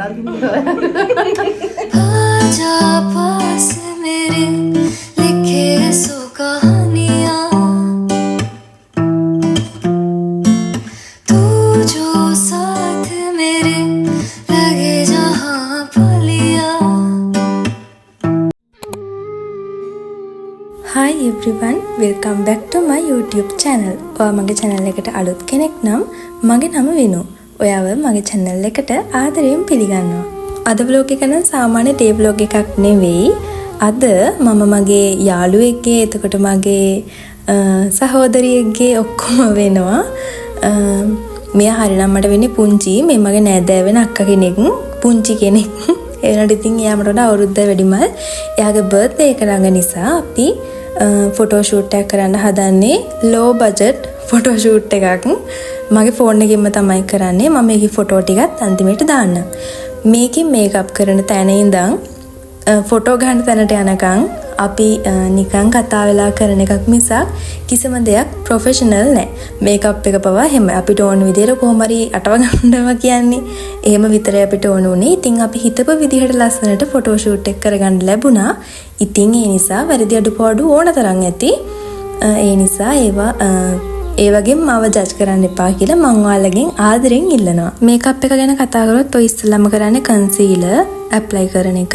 आजा पास मेरे लिखे सो कहानियाँ तू जो साथ मेरे लगे जहाँ पलियाँ. Hi everyone, welcome back to my YouTube channel. ඔයා මගේ channel එකට අලුත් කෙනෙක් නම් මගේ නම විනු. ඔයාව මගේ channel එකට ආදරයෙන් පිළිගන්නවා. අද vlog එක නම් සාමාන්‍ය day vlog එකක් නෙවෙයි. අද මම මගේ යාළුවෙක්ගේ එතකොට මගේ සහෝදරියෙක්ගේ ඔක්කොම වෙනවා. මෙයා හරිනම් මට වෙන්නේ පුංචි. මේ මගේ නෑදෑ වෙන අක්කා කෙනෙක්, පුංචි කෙනෙක්. ඒ වුණාට ඉතින් එයා මට වඩා අවුරුද්ද වැඩිමල්. එයාගේ birthday එක ළඟ නිසා අපි ෆොටෝ ෂූට් එකක් කරන්න හදන්නේ. low budget ෆොටෝ ෂූට් එකක්. මගේ ෆෝන් එකෙන්ම තමයි කරන්නේ. මම මේකේ ෆොටෝ ටිකත් අන්තිමට දාන්නම්. මේකෙන් මේකප් කරන තැන ඉඳන් ෆොටෝ ගන්න තැනට යනකම් අපි නිකන් කතා වෙලා කරන එකක් මිසක් කිසිම දෙයක් ප්‍රොෆෙෂනල් නැහැ. මේකප් එක පවා හැම අපිට ඕන විදිහට කොහොම හරි අටව ගන්නවා කියන්නේ. එහෙම විතරයි අපිට ඕන උනේ. ඉතින් අපි හිතපු විදිහට ලස්සනට ෆොටෝ ෂූට් එක කරගන්න ලැබුණා. ඉතින් ඒ නිසා වැරදි අඩුපාඩු ඕන තරම් ඇති. ඒ නිසා ඒවා ඒ වගේම මාව ජජ් කරන්න එපා කියලා මම ඔයාලගෙන් ආදරෙන් ඉල්ලනවා. මේකප් එක ගැන කතා කරොත් ඔය ඉස්සෙල්ලාම කරන්නේ කන්සීලර් ඇප්ලයි කරන එක.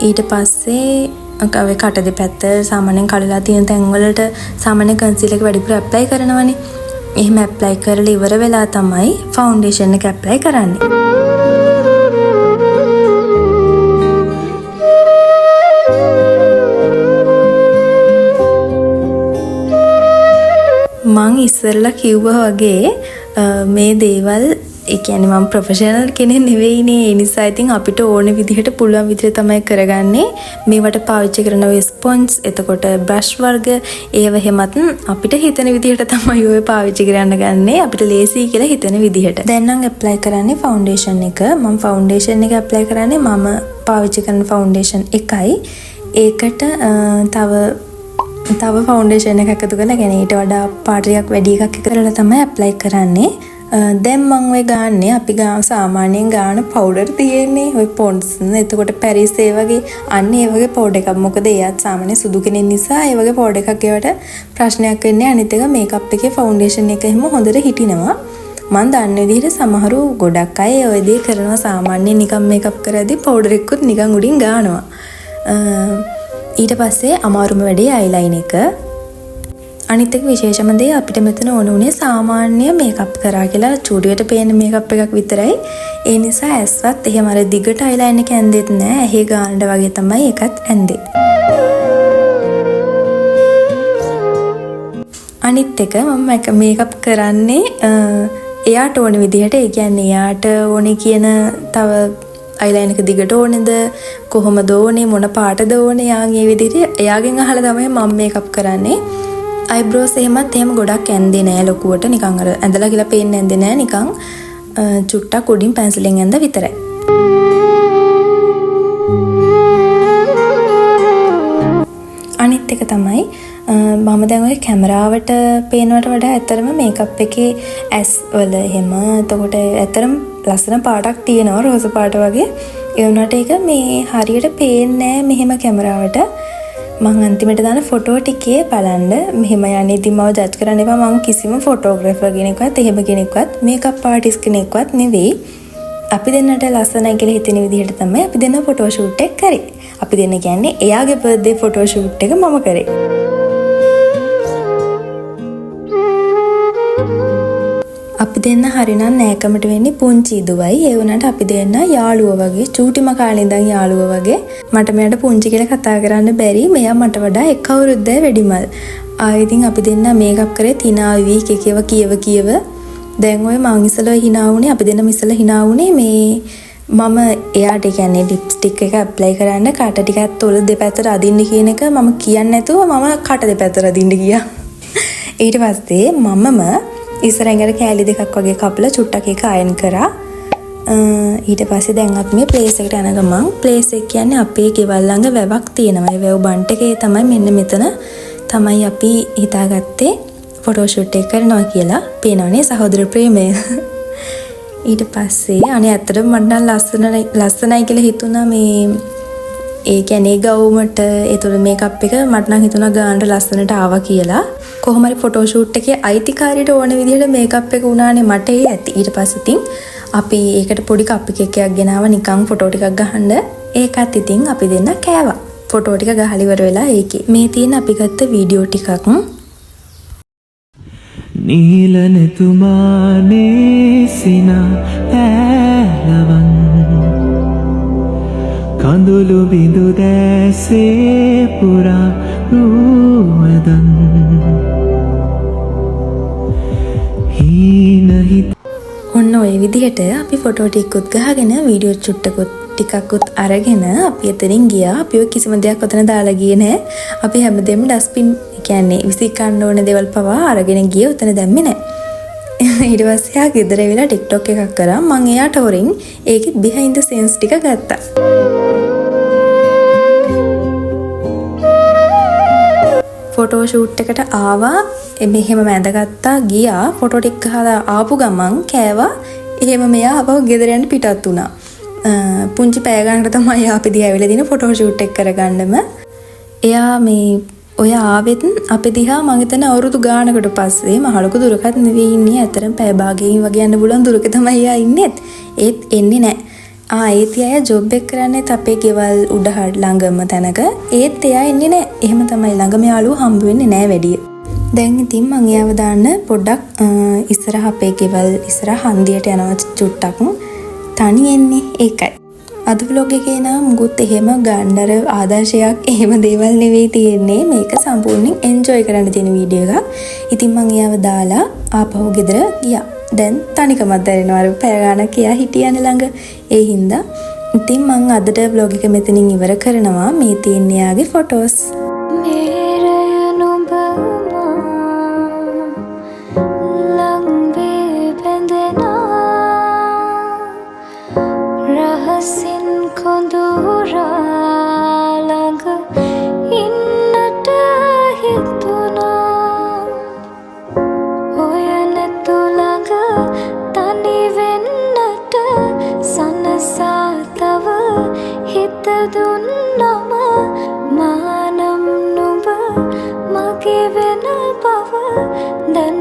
ඊට පස්සේ අකවේ කට දෙපැත්ත සාමාන්‍යයෙන් කළලා තියෙන තැන් වලට සාමාන්‍ය කන්සීලර් එක වැඩිපුර ඇප්ලයි කරනවනේ. එහෙම ඇප්ලයි කරලා ඉවර වෙලා තමයි ෆවුන්ඩේෂන් එක ඇප්ලයි කරන්නේ. මං ඉස්සරලා කිව්වා වගේ මේ දේවල් ඒ කියන්නේ මම ප්‍රොෆෙෂනල් කෙනෙක් නෙවෙයිනේ. ඒ නිසා ඉතින් අපිට ඕන විදිහට පුළුවන් විදිහට තමයි කරගන්නේ. මේවට පාවිච්චි කරන ඔය ස්පොන්ජ්, එතකොට බ්‍රෂ් වර්ග ඒව හැමත් අපිට හිතන විදිහට තමයි ඔය පාවිච්චි කරන්න ගන්නේ. අපිට ලේසි කියලා හිතන විදිහට. දැන් නම් ඇප්ලයි කරන්නේ ෆවුන්ඩේෂන් එක. මම ෆවුන්ඩේෂන් එක ඇප්ලයි කරන්නේ මම පාවිච්චි කරන ෆවුන්ඩේෂන් එකයි. ඒකට තව ෆවුන්ඩේෂන් එකක් එකතු කරලා يعني ඊට වඩා පාට ටිකක් වැඩි එකක් එකතු කරලා තමයි ඇප්ලයි කරන්නේ. දැන් මම ඔය ගාන්නේ අපි සාමාන්‍යයෙන් ගාන පවුඩර් තියෙන්නේ ඔය පොන්ඩ්ස්. එතකොට පැරිස් ඒ වගේ අන්න ඒ වගේ පවුඩර් එකක්. මොකද එයාත් සාමාන්‍ය සුදු කෙනෙක් නිසා ඒ වගේ පවුඩර් එකක් ඒවට ප්‍රශ්නයක් වෙන්නේ. අනිත් එක මේකප් එකේ ෆවුන්ඩේෂන් එක එහෙම හොඳට හිටිනවා. මම දන්න විදිහට සමහරු ගොඩක් අය ඔය දේ කරනවා. සාමාන්‍යයෙන් නිකන් මේකප් කරද්දී පවුඩර් එකකුත් නිකන් උඩින් ගානවා. ඊට පස්සේ අමාරුම වැඩේ අයිලයින් එක. අනිත් එක විශේෂම දේ අපිට මෙතන ඕන උනේ සාමාන්‍ය මේකප් කරා කියලා චූඩියට පේන මේකප් එකක් විතරයි. ඒ නිසා ඇස්වත් එහෙම අර දිගට අයිලයින් එක ඇන්දෙත් නෑ. ඇහි ගානට වගේ තමයි එකත් ඇන්දේ. අනිත් එක මම මේකප් කරන්නේ එයාට ඕන විදිහට. ඒ කියන්නේ එයාට ඕනේ කියන තව අයිලයින් එක දිගට ඕනේද කොහොමද ඕනේ මොන පාටද ඕනේ යාගේ විදිහට එයාගෙන් අහලා තමයි මම මේකප් කරන්නේ. අයිබ්‍රෝස් එහෙමත් එහෙම ගොඩක් ඇන්දේ නෑ ලොකුවට. නිකන් අර ඇඳලා කියලා පේන්නේ නැන්දේ නෑ. නිකන් චුට්ටක් උඩින් පැන්සලෙන් ඇඳ විතරයි. අනිත් එක තමයි මම දැන් ඔය කැමරාවට පේනවට වඩා ඇත්තරම මේකප් එකේ ඇස් වල එහෙම එතකොට ඇත්තරම ලස්සන පාටක් තියෙනවා රෝස පාට වගේ. ඒ වුණාට ඒක මේ හරියට පේන්නේ නෑ මෙහෙම කැමරාවට. මම අන්තිමට දාන ෆොටෝ ටිකේ බලන්න මෙහෙම යන්නේ. ඉතින් මම ජජ් කරන්න එපා. මම කිසිම ෆොටෝග්‍රැෆර් කෙනෙක්වත් එහෙම කෙනෙක්වත් මේකප් ආටිස්ට් කෙනෙක්වත් නෙවෙයි. අපි දෙන්නට ලස්සනයි කියලා හිතෙන විදිහට තමයි අපි දෙන්න ෆොටෝ ෂූට් එක කරේ. අපි දෙන්න කියන්නේ එයාගේ බර්ත්ඩේ ෆොටෝ ෂූට් එක මම කරේ. අපි දෙන්න හරිනම් නෑකමට වෙන්නේ පුංචි දුවයි. ඒ වුණාට අපි දෙන්න යාළුවෝ වගේ චූටිම කාලේ ඉඳන් යාළුවෝ වගේ. මට මෙයාට පුංචි කියලා කතා කරන්න බැරි. මෙයා මට වඩා එක් අවුරුද්දයි වැඩිමල්. ඉතින් අපි දෙන්න මේකප් කරේ තිනාවි කේකේව කියව. දැන් ඔය මං ඉස්සෙල්ලා hina වුණේ අපි දෙන්නම ඉස්සෙල්ලා hina වුණේ මේ මම එයාට කියන්නේ ලිප්ස්ටික් එක ඇප්ලයි කරන්න කට ටිකක් තොල දෙපැත්තට අදින්න කියන එක මම කියන්නේ නැතුව මම කට දෙපැත්තට අදින්න ගියා. ඊට පස්සේ මමම ඉස්සරහින් අර කෑලි දෙකක් වගේ කපලා චුට්ටක් එක අයන් කරා. ඊට පස්සේ දැන් අපි මේ ප්ලේස් එකට යන ගමන් ප්ලේස් එක කියන්නේ අපේ ගෙවල් ළඟ වැවක් තියෙනවා. ඒ වැව බන්ට් එකේ තමයි මෙන්න මෙතන තමයි අපි හිතාගත්තේ ෆොටෝ ෂූට් එක කරනවා කියලා. පේනවනේ සහෝදර ප්‍රේමය. ඊට පස්සේ අනේ ඇත්තටම මට නම් ලස්සනයි කියලා හිතුණා මේ ඒ කියන්නේ ගවුමට ඒතර මේකප් එක මට නම් හිතුණා ගානට ලස්සනට ආවා කියලා. කොහොම හරි ෆොටෝ ෂූට් එකේ අයිතිකාරියට ඕන විදිහට මේකප් එක උනානේ මට ඒ ඇති. ඊට පස්සේ ඉතින් අපි ඒකට පොඩි කප් එකක් ගෙනාවා නිකන් ෆොටෝ ටිකක් ගහන්න. ඒකත් ඉතින් අපි දෙන්න කෑවා. ෆොටෝ ටික ගහලා ඉවර වෙලා ඒකේ මේ තියෙන අපි ගත්ත වීඩියෝ ටිකක් නීලනෙතුමානේ සිනා පැලවන් කඳුළු බිඳු දැසේ පුරා රුවදන් හීනහිත ඔන්න ඔය විදිහට අපි ෆොටෝ ටිකකුත් ගහගෙන වීඩියෝ චුට්ටකුත් ටිකකුත් අරගෙන අපි එතනින් ගියා. අපිව කිසිම දෙයක් ඔතන දාලා ගියේ නැහැ. අපි හැමදේම ඩස්බින් කියන්නේ විසිකන්න ඕන දේවල් පවා අරගෙන ගියේ උතන දැම්මේ නැහැ. ඊට පස්සේ ආ ගෙදර ඇවිල්ලා TikTok එකක් කරා. මම එයාට හොරින් ඒකේ behind the scenes ටික ගත්තා. ෆොටෝ ෂූට් එකට ආවා. මෙහෙම වැඳගත්තා ගියා. ෆොටෝ ටික ගහලා ආපු ගමන් කෑවා. එහෙම මෙයා අපව ගෙදර යන්න පිටත් වුණා. පුංචි පැය ගන්නට තමයි අපි දිහා ඇවිල්ලා දින ෆොටෝ ෂූට් එක කරගන්නම. එයා මේ ඔය ආවෙත් අපි දිහා මම හිතන අවුරුදු ගානකට පස්සේ මහලුකු දුරකත් නෙවෙයි ඉන්නේ. අතරම පැය භාගයෙන් වගේ යන්න බුලන් දුරක තමයි එයා ඉන්නේ. ඒත් එන්නේ නැහැ. ඒත් එයා ජොබ් එක කරන්නේත් අපේ ගෙවල් උඩ ළඟම තැනක. ඒත් එයා එන්නේ නැහැ. එහෙම තමයි ළඟම යාළුවෝ හම්බ වෙන්නේ නැහැ වැඩිය. දැන් ඉතින් මම එයාව දාන්න පොඩ්ඩක් ඉස්සරහ අපේ ගෙවල් ඉස්සරහ හන්දියට යනවා චුට්ටක්. තනියෙන්නේ ඒකයි. අද vlog එකේ නම් මුකුත් එහෙම ගන්නර ආදර්ශයක් එහෙම දේවල් නෙවෙයි තියෙන්නේ. මේක සම්පූර්ණයෙන් එන්ජොයි කරන්න තියෙන වීඩියෝ එකක්. ඉතින් මම එයාව දාලා ආපහු ගෙදර ගියා. දැන් තනිකමක් දැනෙනවා. අර පැය ගානක් එයා හිටියනේ ළඟ. ඒ හින්දා ඉතින් මම අදට vlog එක මෙතනින් ඉවර කරනවා. මේ තියෙන එයාගේ ෆොටෝස්. රහසින් කොඳුරා ළඟ ඉන්නට හිතුණා. ඔය නැතු ළඟ තනි වෙන්නට සනසා තව හිත දුන්නම මානම් නුඹ මගේ වෙන බව දැන